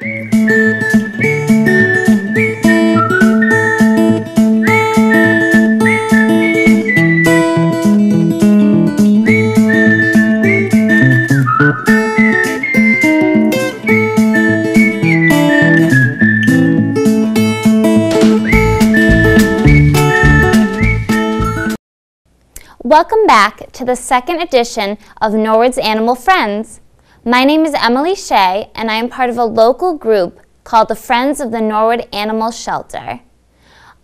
Welcome back to the second edition of Norwood's Animal Friends. My name is Emily Shea, and I am part of a local group called the Friends of the Norwood Animal Shelter.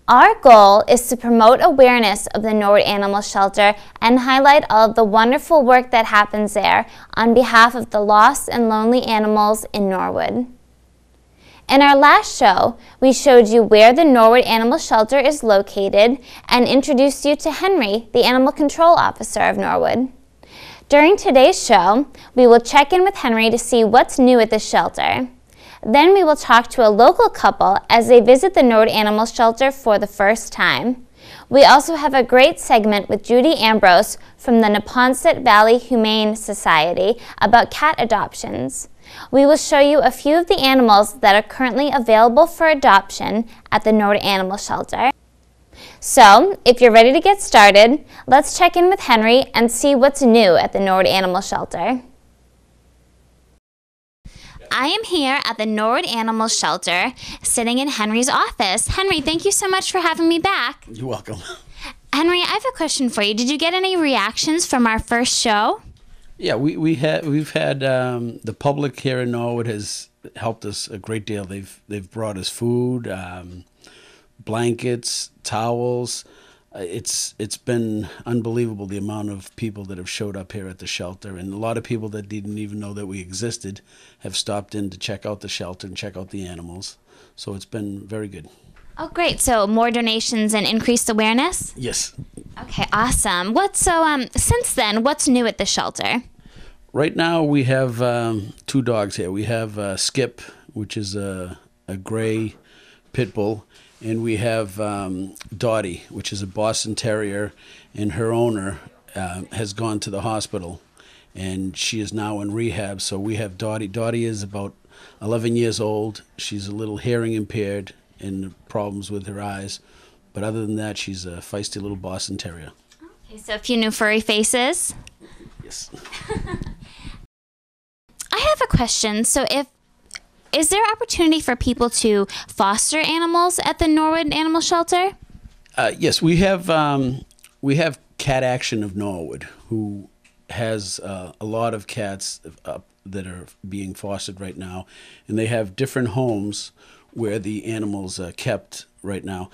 Our goal is to promote awareness of the Norwood Animal Shelter and highlight all of the wonderful work that happens there on behalf of the lost and lonely animals in Norwood. In our last show, we showed you where the Norwood Animal Shelter is located and introduced you to Henry, the Animal Control Officer of Norwood. During today's show, we will check in with Henry to see what's new at the shelter. Then we will talk to a local couple as they visit the Norwood Animal Shelter for the first time. We also have a great segment with Judy Ambrose from the Neponset Valley Humane Society about cat adoptions. We will show you a few of the animals that are currently available for adoption at the Norwood Animal Shelter. So, if you're ready to get started, let's check in with Henry and see what's new at the Norwood Animal Shelter. I am here at the Norwood Animal Shelter, sitting in Henry's office. Henry, thank you so much for having me back. You're welcome. Henry, I have a question for you. Did you get any reactions from our first show? Yeah, we've had the public here in Norwood has helped us a great deal. They've brought us food, blankets, towels. It's been unbelievable the amount of people that have showed up here at the shelter, and a lot of people that didn't even know that we existed have stopped in to check out the shelter and check out the animals. So it's been very good. Oh, great. So more donations and increased awareness? Yes. Okay, awesome. Since then, what's new at the shelter? Right now we have 2 dogs here. We have Skip, which is a gray pit bull, and we have Dottie, which is a Boston Terrier, and her owner has gone to the hospital, and she is now in rehab. So we have Dottie. Dottie is about 11 years old. She's a little hearing impaired and problems with her eyes. But other than that, she's a feisty little Boston Terrier. Okay, so a few new furry faces. Yes. I have a question. So is there opportunity for people to foster animals at the Norwood Animal Shelter? Yes, we have Cat Action of Norwood, who has a lot of cats that are being fostered right now. And they have different homes where the animals are kept right now.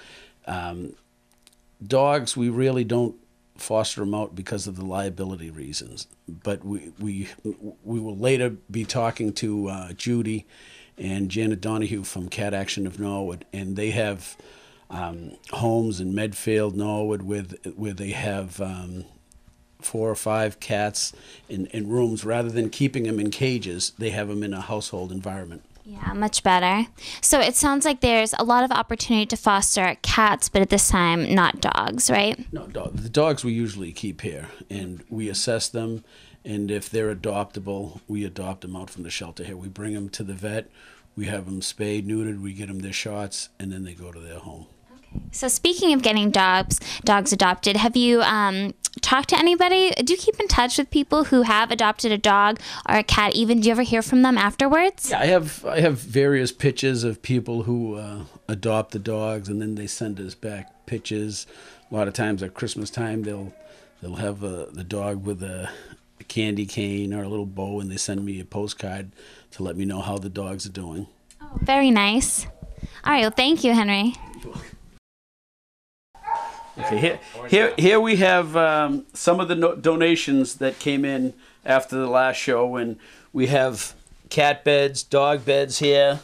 Dogs, we really don't foster them out because of the liability reasons. But we will later be talking to Judy and Janet Donahue from Cat Action of Norwood, and they have homes in Medfield, Norwood, where they have 4 or 5 cats in rooms. Rather than keeping them in cages, they have them in a household environment. Yeah, much better. So it sounds like there's a lot of opportunity to foster cats, but at this time, not dogs, right? No, the dogs we usually keep here, and we assess them, and if they're adoptable, we adopt them out from the shelter here. We bring them to the vet, we have them spayed, neutered, we get them their shots, and then they go to their home. Okay. So speaking of getting dogs adopted, have you talked to anybody? Do you keep in touch with people who have adopted a dog or a cat? Even do you ever hear from them afterwards? Yeah, I have various pictures of people who adopt the dogs, and then they send us back pictures. A lot of times at Christmas time, they'll have the dog with a candy cane or a little bow, and they send me a postcard to let me know how the dogs are doing. Oh, very nice. All right, well, thank you, Henry. Okay, here we have some of the donations that came in after the last show, and we have cat beds, dog beds here.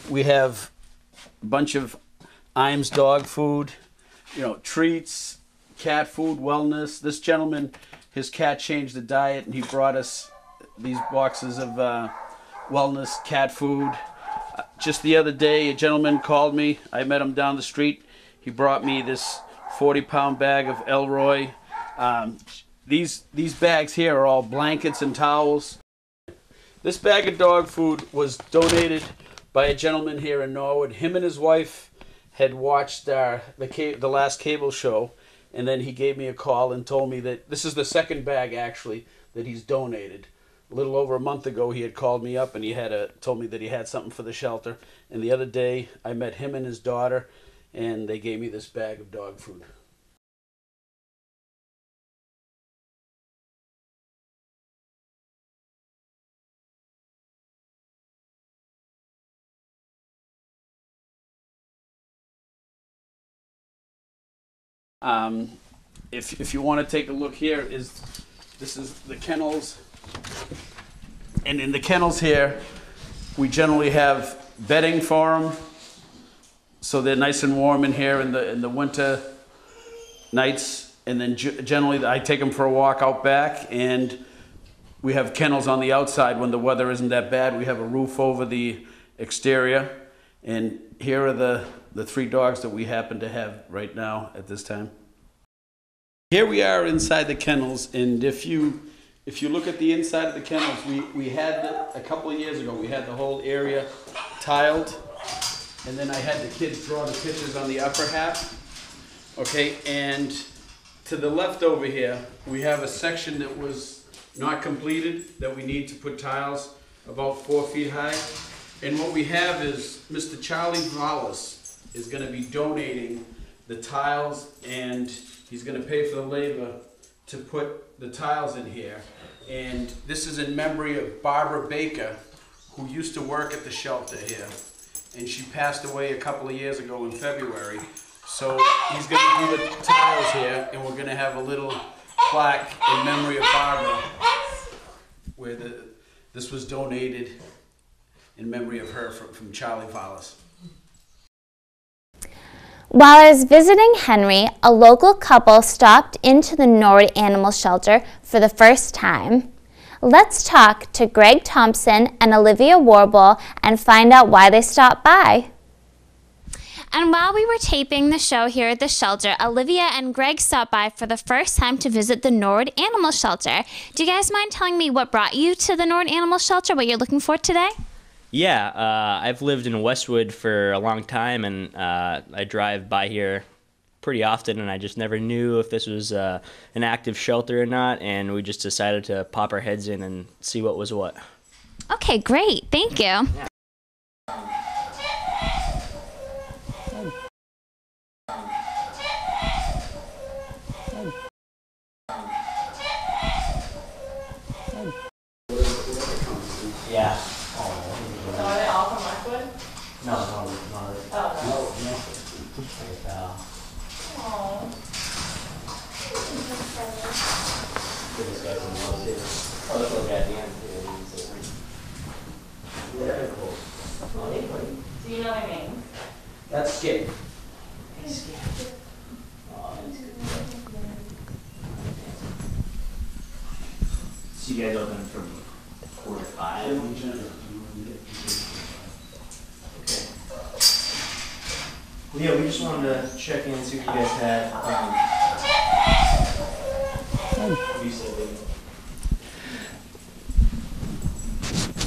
We have a bunch of Iams dog food, treats, cat food, wellness. This gentleman, his cat changed the diet, and he brought us these boxes of wellness cat food. Just the other day, a gentleman called me. I met him down the street. He brought me this 40-pound bag of Elroy. These bags here are all blankets and towels. This bag of dog food was donated by a gentleman here in Norwood. Him and his wife had watched the last cable show, and then he gave me a call and told me that this is the second bag actually that he's donated. A little over a month ago, he had called me up and he told me that he had something for the shelter. And the other day, I met him and his daughter, and they gave me this bag of dog food. If you want to take a look here, this is the kennels, and in the kennels here, we generally have bedding for them, so they're nice and warm in here in the winter nights. And then generally, I take them for a walk out back, and we have kennels on the outside when the weather isn't that bad. We have a roof over the exterior, and here are the 3 dogs that we happen to have right now at this time. Here we are inside the kennels, and if you look at the inside of the kennels, we had a couple of years ago, we had the whole area tiled, and then I had the kids draw the pictures on the upper half. Okay, and to the left over here, we have a section that was not completed that we need to put tiles about 4 feet high. And what we have is Mr. Charlie Vallis is going to be donating the tiles, and he's going to pay for the labor to put the tiles in here. And this is in memory of Barbara Baker, who used to work at the shelter here. And she passed away a couple of years ago in February. So he's going to do the tiles here, and we're going to have a little plaque in memory of Barbara, where this was donated in memory of her from Charlie Vallis. While I was visiting Henry, a local couple stopped into the Norwood Animal Shelter for the first time. Let's talk to Greg Thompson and Olivia Warble and find out why they stopped by. And while we were taping the show here at the shelter, Olivia and Greg stopped by for the first time to visit the Norwood Animal Shelter. Do you guys mind telling me what brought you to the Norwood Animal Shelter, what you're looking for today? Yeah, I've lived in Westwood for a long time, and I drive by here pretty often, and I just never knew if this was an active shelter or not, and we just decided to pop our heads in and see what was what. Okay, great. Thank you. Yeah. Yeah. So are they all from Norwood? No. Oh. No. Oh. This guy from Norwood too. Oh, let's look at the end. Very cool. Do you know their names? That's Skip. Oh, that's good. So you guys open from 4 to 5? Okay. Well, yeah, we just wanted to check in and see what you guys had. What you said, Lee?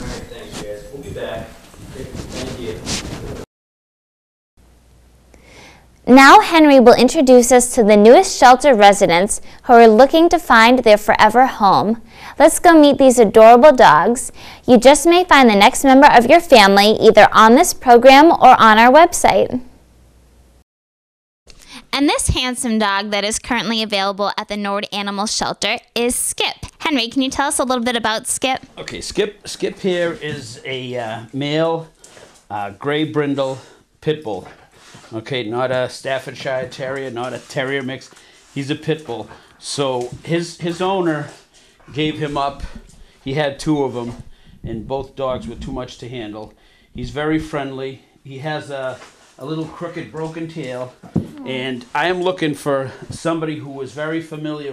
Alright, thanks, guys. We'll be back. Okay, thank you. Now Henry will introduce us to the newest shelter residents who are looking to find their forever home. Let's go meet these adorable dogs. You just may find the next member of your family either on this program or on our website. And this handsome dog that is currently available at the Norwood Animal Shelter is Skip. Henry, can you tell us a little bit about Skip? Okay, Skip here is a male gray brindle pit bull. Okay, not a Staffordshire Terrier, not a Terrier mix. He's a pit bull. So his owner gave him up. He had 2 of them, and both dogs were too much to handle. He's very friendly. He has a little crooked, broken tail, and I am looking for somebody who is very familiar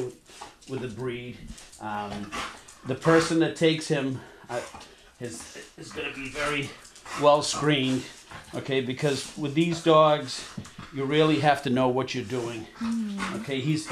with the breed. The person that takes him is going to be very well screened. Okay, because with these dogs, you really have to know what you're doing. Okay, his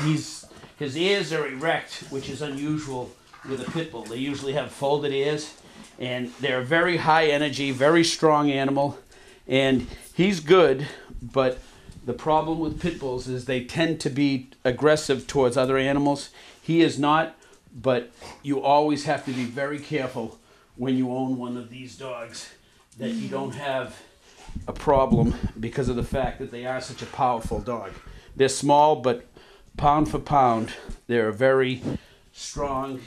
ears are erect, which is unusual with a pit bull. They usually have folded ears, And they're a very high energy, very strong animal. And he's good, but the problem with pit bulls is they tend to be aggressive towards other animals. He is not, but you always have to be very careful when you own one of these dogs that you don't have a problem because of the fact that they are such a powerful dog. They're small, but pound for pound, they're a very strong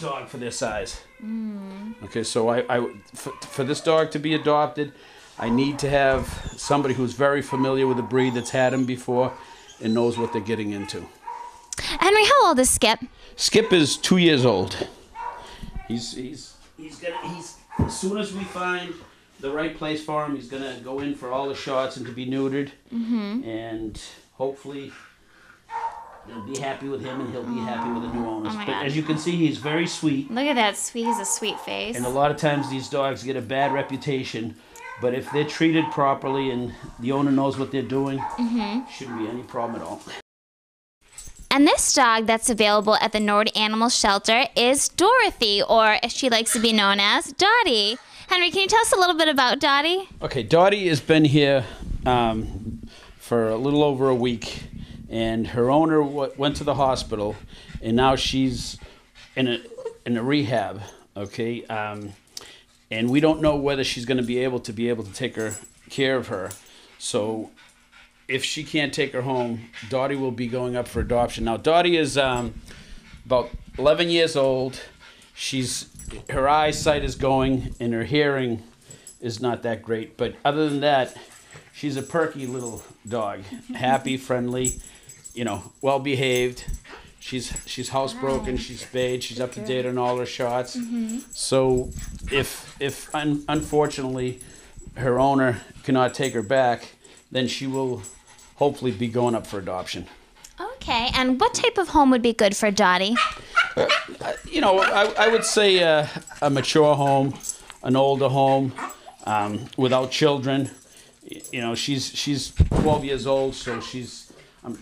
dog for their size. Okay, so for this dog to be adopted, I need to have somebody who's very familiar with the breed, that's had him before and knows what they're getting into. Henry, how old is Skip? Skip is 2 years old. He's as soon as we find the right place for him, he's gonna go in for all the shots and to be neutered, and hopefully they'll be happy with him and he'll be happy with the new owners. Oh my But God. as you can see, he's very sweet, Look at that, sweet. He's a sweet face. and a lot of times these dogs get a bad reputation. But if they're treated properly and the owner knows what they're doing, shouldn't be any problem at all. And this dog that's available at the Norwood Animal Shelter is Dorothy, or as she likes to be known as, Dottie. Henry, can you tell us a little bit about Dottie? Okay, Dottie has been here for a little over a week, and her owner went to the hospital, and now she's in a rehab. Okay, and we don't know whether she's going to be able to take care of her. So if she can't take her home, Dottie will be going up for adoption. Now, Dottie is about 11 years old. Her eyesight is going, and her hearing is not that great. But other than that, she's a perky little dog, happy, friendly, well behaved. She's housebroken, she's spayed, she's up to date on all her shots. So if unfortunately her owner cannot take her back, then she will hopefully be going up for adoption. Okay, and what type of home would be good for Dottie? I would say a mature home, an older home, without children. She's 12 years old, so she's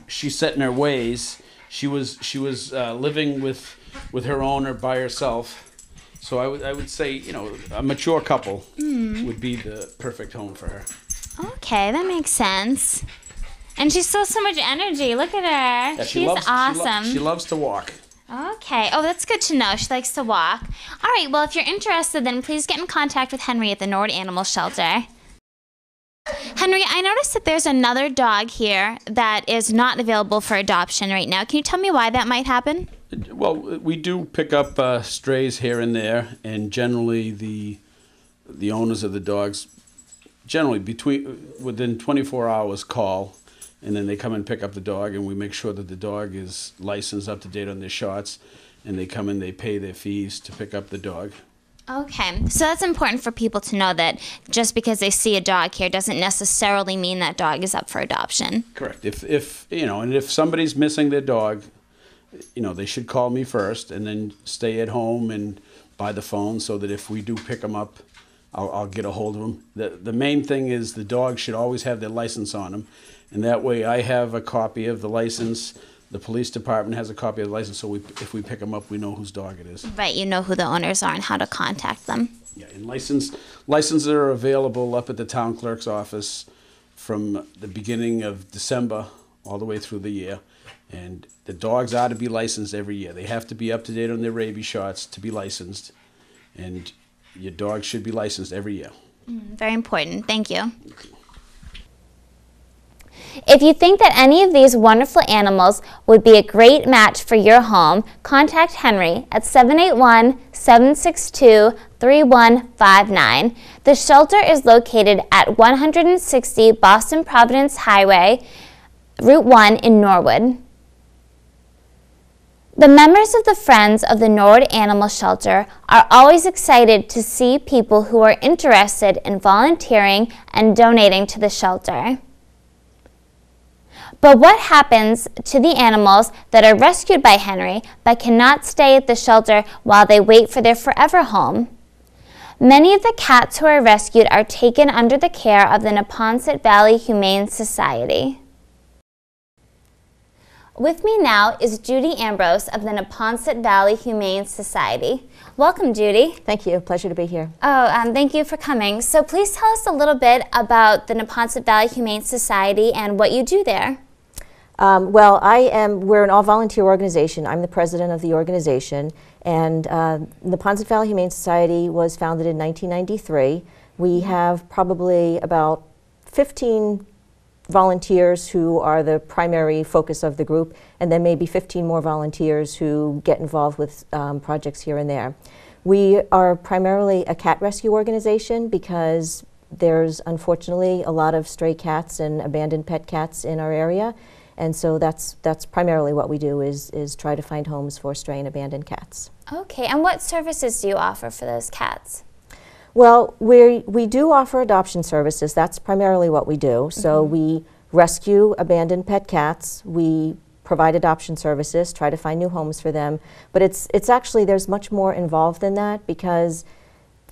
set in her ways. She was living with her owner by herself, so I would say a mature couple would be the perfect home for her. Okay, that makes sense. And she's still so much energy. Look at her. Yeah, She's awesome. She loves to walk. Okay. Oh, that's good to know. She likes to walk. All right. Well, if you're interested, then please get in contact with Henry at the Norwood Animal Shelter. Henry, I noticed that there's another dog here that is not available for adoption right now. Can you tell me why that might happen? Well, we do pick up strays here and there, and generally the owners of the dogs, generally within 24 hours, call, and then they come and pick up the dog, and we make sure that the dog is licensed, up to date on their shots, and they come and they pay their fees to pick up the dog. Okay, so that's important for people to know, that just because they see a dog here doesn't necessarily mean that dog is up for adoption. Correct. If somebody's missing their dog, they should call me first, and then stay at home and by the phone, so that if we do pick them up, I'll get a hold of them. The main thing is the dog should always have their license on them, and that way I have a copy of the license. The police department has a copy of the license, so if we pick them up, we know whose dog it is. Right, you know who the owners are and how to contact them. Yeah, and licenses are available up at the town clerk's office from the beginning of December all the way through the year. And the dogs are to be licensed every year. They have to be up to date on their rabies shots to be licensed. And your dog should be licensed every year. Very important. Thank you. If you think that any of these wonderful animals would be a great match for your home, contact Henry at 781-762-3159. The shelter is located at 160 Boston Providence Highway, Route 1 in Norwood. The members of the Friends of the Norwood Animal Shelter are always excited to see people who are interested in volunteering and donating to the shelter. But what happens to the animals that are rescued by Henry but cannot stay at the shelter while they wait for their forever home? Many of the cats who are rescued are taken under the care of the Neponset Valley Humane Society. With me now is Judy Ambrose of the Neponset Valley Humane Society. Welcome, Judy. Thank you. Pleasure to be here. Thank you for coming. So please tell us a little bit about the Neponset Valley Humane Society and what you do there. Well, we're an all-volunteer organization. I'm the president of the organization, and Neponset Valley Humane Society was founded in 1993. We have probably about 15 volunteers who are the primary focus of the group, and then maybe 15 more volunteers who get involved with projects here and there. We are primarily a cat rescue organization because there's unfortunately a lot of stray cats and abandoned pet cats in our area, and so that's primarily what we do is try to find homes for stray and abandoned cats. Okay, and what services do you offer for those cats? Well, we do offer adoption services. That's primarily what we do. So we rescue abandoned pet cats. We provide adoption services, try to find new homes for them. But it's actually, there's much more involved than that, because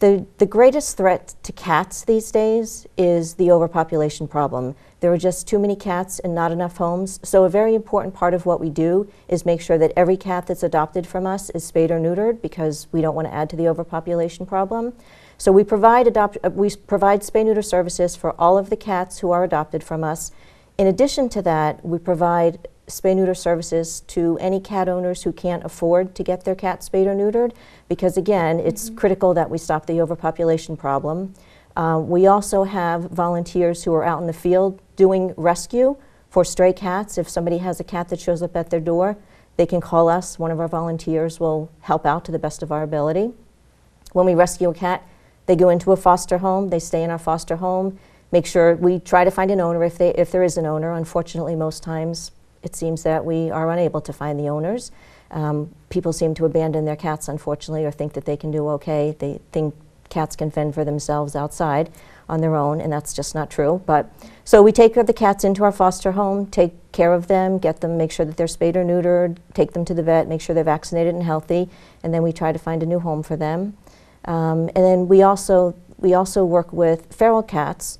the greatest threat to cats these days is the overpopulation problem. There are just too many cats and not enough homes. So a very important part of what we do is make sure that every cat that's adopted from us is spayed or neutered, because we don't want to add to the overpopulation problem. So we provide spay-neuter services for all of the cats who are adopted from us. In addition to that, we provide spay-neuter services to any cat owners who can't afford to get their cat spayed or neutered, because again, it's critical that we stop the overpopulation problem. We also have volunteers who are out in the field doing rescue for stray cats. If somebody has a cat that shows up at their door, they can call us. One of our volunteers will help out to the best of our ability. When we rescue a cat, they go into a foster home, they stay in our foster home, make sure we try to find an owner if there is an owner. Unfortunately, most times it seems that we are unable to find the owners. People seem to abandon their cats, unfortunately, or think that they can do okay. They think cats can fend for themselves outside on their own, and that's just not true. So we take the cats into our foster home, take care of them, get them, make sure that they're spayed or neutered, take them to the vet, make sure they're vaccinated and healthy, and then we try to find a new home for them. And then we also work with feral cats.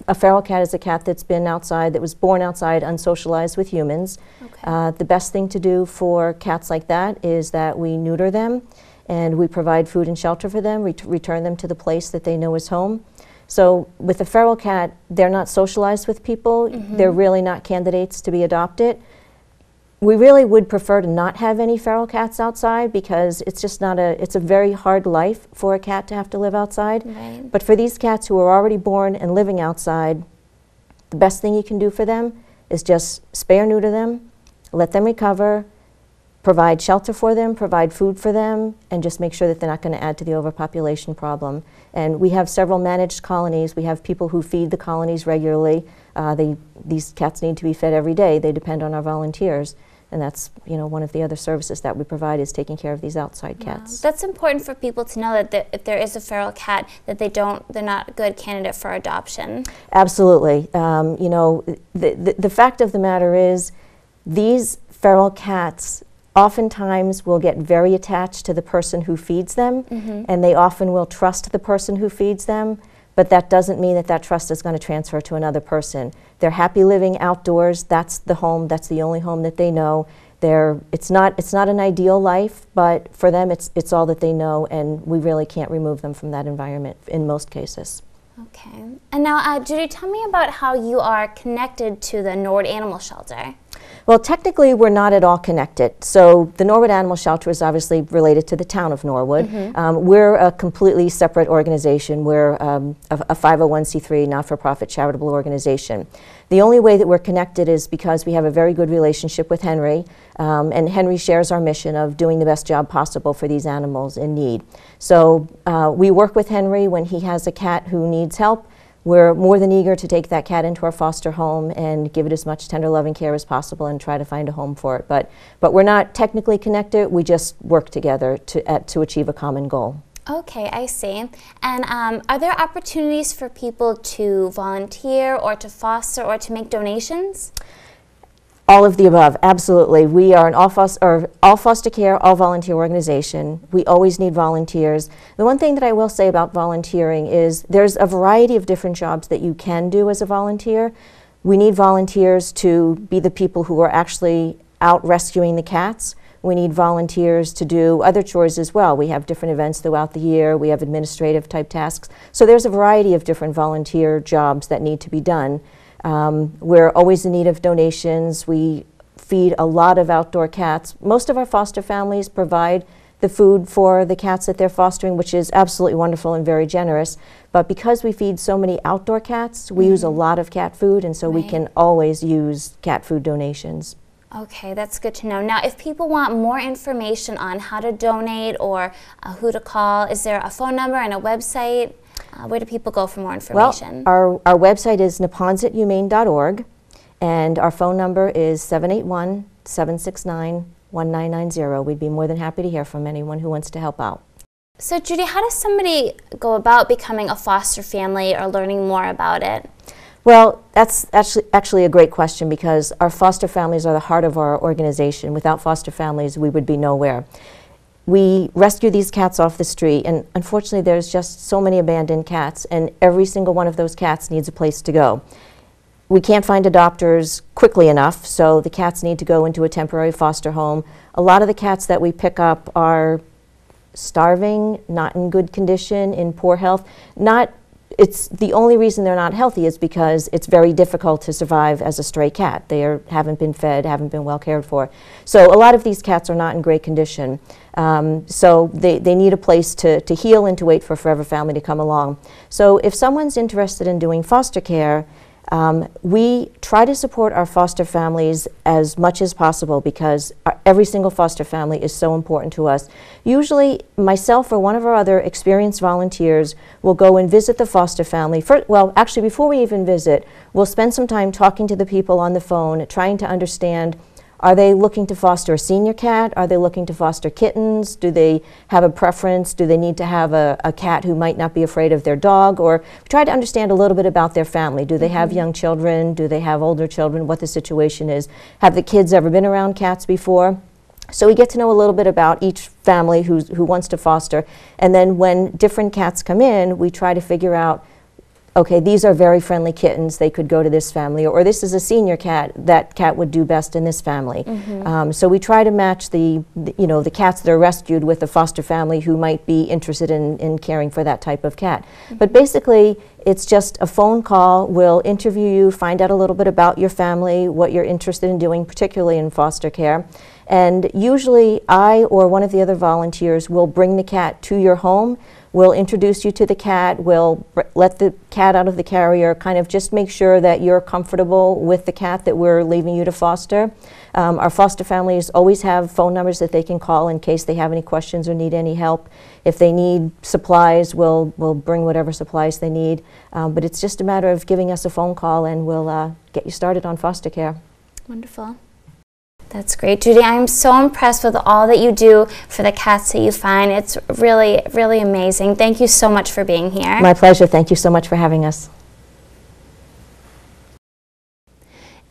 A feral cat is a cat that's been outside, that was born outside, unsocialized with humans. Okay. The best thing to do for cats like that is that we neuter them, and we provide food and shelter for them, return them to the place that they know is home. So with a feral cat, they're not socialized with people. They're really not candidates to be adopted. We really would prefer to not have any feral cats outside, because it's just not it's a very hard life for a cat to have to live outside. Right. But for these cats who are already born and living outside, the best thing you can do for them is just spay or neuter them, let them recover, provide shelter for them, provide food for them, and just make sure that they're not going to add to the overpopulation problem. And we have several managed colonies. We have people who feed the colonies regularly. These cats need to be fed every day. They depend on our volunteers. And that's, one of the other services that we provide is taking care of these outside cats. That's important for people to know, that if there is a feral cat, that they're not a good candidate for adoption. Absolutely. The fact of the matter is, these feral cats oftentimes will get very attached to the person who feeds them, and they often will trust the person who feeds them, but that doesn't mean that trust is going to transfer to another person. They're happy living outdoors. That's the home. That's the only home that they know. It's not an ideal life, but for them it's all that they know, and we really can't remove them from that environment in most cases. Okay. And now, Judy, tell me about how you are connected to the Norwood Animal Shelter. Well, technically, we're not at all connected. So the Norwood Animal Shelter is obviously related to the town of Norwood. We're a completely separate organization. We're a 501c3 not-for-profit charitable organization. The only way that we're connected is because we have a very good relationship with Henry, and Henry shares our mission of doing the best job possible for these animals in need. So we work with Henry when he has a cat who needs help. We're more than eager to take that cat into our foster home and give it as much tender loving care as possible and try to find a home for it. But we're not technically connected. We just work together to achieve a common goal. Okay, I see. And are there opportunities for people to volunteer or to foster or to make donations? All of the above, absolutely. We are an all foster care, all volunteer organization. We always need volunteers. The one thing that I will say about volunteering is there's a variety of different jobs that you can do as a volunteer, We need volunteers to be the people who are actually out rescuing the cats. We need volunteers to do other chores as well. We have different events throughout the year. We have administrative type tasks. So there's a variety of different volunteer jobs that need to be done. We're always in need of donations. We feed a lot of outdoor cats. Most of our foster families provide the food for the cats that they're fostering, which is absolutely wonderful and very generous. But because we feed so many outdoor cats, we use a lot of cat food, and so we can always use cat food donations. Okay, that's good to know. Now, if people want more information on how to donate or who to call, is there a phone number and a website? Where do people go for more information? Well, our website is neponsethumane.org, and our phone number is 781-769-1990. We'd be more than happy to hear from anyone who wants to help out. So, Judy, how does somebody go about becoming a foster family or learning more about it? Well, that's actually a great question, because our foster families are the heart of our organization. Without foster families, we would be nowhere. We rescue these cats off the street, and unfortunately there's just so many abandoned cats, and every single one of those cats needs a place to go. We can't find adopters quickly enough, so the cats need to go into a temporary foster home. A lot of the cats that we pick up are starving, not in good condition, in poor health. It's the only reason they're not healthy is because it's very difficult to survive as a stray cat. They haven't been fed, haven't been well cared for. So a lot of these cats are not in great condition. So they need a place to heal and to wait for a forever family to come along. So if someone's interested in doing foster care, we try to support our foster families as much as possible, because every single foster family is so important to us. Usually myself or one of our other experienced volunteers will go and visit the foster family. Well, actually, before we even visit, we'll spend some time talking to the people on the phone, trying to understand, are they looking to foster a senior cat? Are they looking to foster kittens? Do they have a preference? Do they need to have a cat who might not be afraid of their dog? Or try to understand a little bit about their family. Do they have young children? Do they have older children? What the situation is. Have the kids ever been around cats before? So we get to know a little bit about each family who wants to foster. And then when different cats come in, we try to figure out, okay, these are very friendly kittens, they could go to this family, or this is a senior cat, that cat would do best in this family. So we try to match the cats that are rescued with a foster family who might be interested in caring for that type of cat. But basically, it's just a phone call. We'll interview you, find out a little bit about your family, what you're interested in doing, particularly in foster care. And usually I or one of the other volunteers will bring the cat to your home. We'll introduce you to the cat. We'll let the cat out of the carrier, kind of just make sure that you're comfortable with the cat that we're leaving you to foster. Our foster families always have phone numbers that they can call in case they have any questions or need any help. If they need supplies, we'll bring whatever supplies they need. But it's just a matter of giving us a phone call, and we'll get you started on foster care. Wonderful. That's great, Judy. I'm so impressed with all that you do for the cats that you find. It's really, really amazing. Thank you so much for being here. My pleasure. Thank you so much for having us.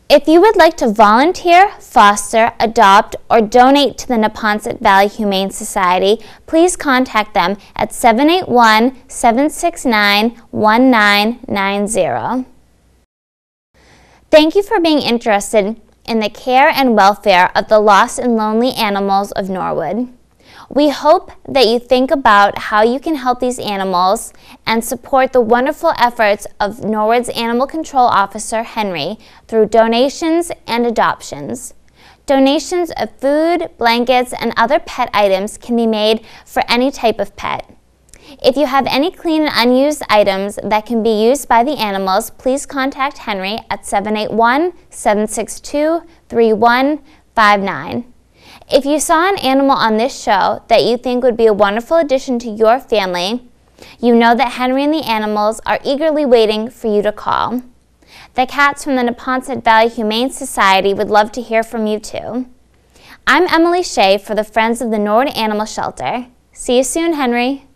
If you would like to volunteer, foster, adopt, or donate to the Neponset Valley Humane Society, please contact them at 781-769-1990. Thank you for being interested in the care and welfare of the lost and lonely animals of Norwood. We hope that you think about how you can help these animals and support the wonderful efforts of Norwood's Animal Control Officer, Henry, through donations and adoptions. Donations of food, blankets, and other pet items can be made for any type of pet. If you have any clean and unused items that can be used by the animals, please contact Henry at 781-762-3159. If you saw an animal on this show that you think would be a wonderful addition to your family, you know that Henry and the animals are eagerly waiting for you to call. The cats from the Neponset Valley Humane Society would love to hear from you too. I'm Emily Shea for the Friends of the Norwood Animal Shelter. See you soon, Henry.